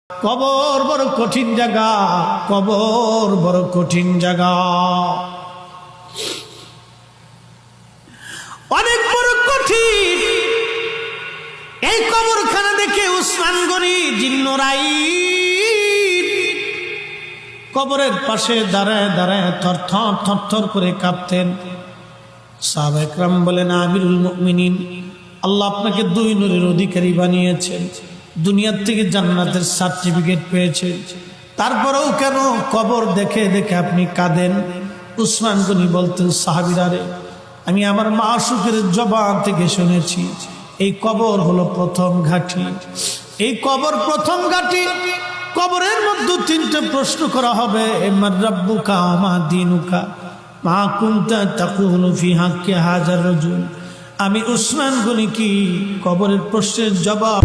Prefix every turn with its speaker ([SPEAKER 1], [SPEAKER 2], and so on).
[SPEAKER 1] কবর বড় কঠিন জায়গা, কবর বড় কঠিন জায়গা, অনেক বড় কঠিন। এই কবরখানা দেখে উসমান গনি জিন্নরাইন কবরের পাশে দাঁড়ায় দাঁড়ায় থরথর থরথর করে কাঁপতেন। সাহাবা একরাম বলেন, আমিরুল মুমিনিন, আল্লাহ আপনাকে দুই নূরের অধিকারী বানিয়েছেন, দুনিয়ার থেকে জান্নাতের সার্টিফিকেট পেয়েছেন, তারপরেও কেন কবর দেখে দেখে আপনি কাঁদেন? উসমান গনি বলতেন, সাহাবীরা রে, আমি আমার মাশূকের জবান থেকে শুনেছি এই কবর হলো প্রথম ঘাঁটি, এই কবর প্রথম ঘাঁটি। কবরের মধ্যে তিনটে প্রশ্ন করা হবে, মান রাব্বুকা ওয়া মা দীনুকা মা কুনতা তাকুলু ফি হাক্কি হাযার রাজুল। আমি উসমান গনি কি কবরের প্রশ্নের জবাব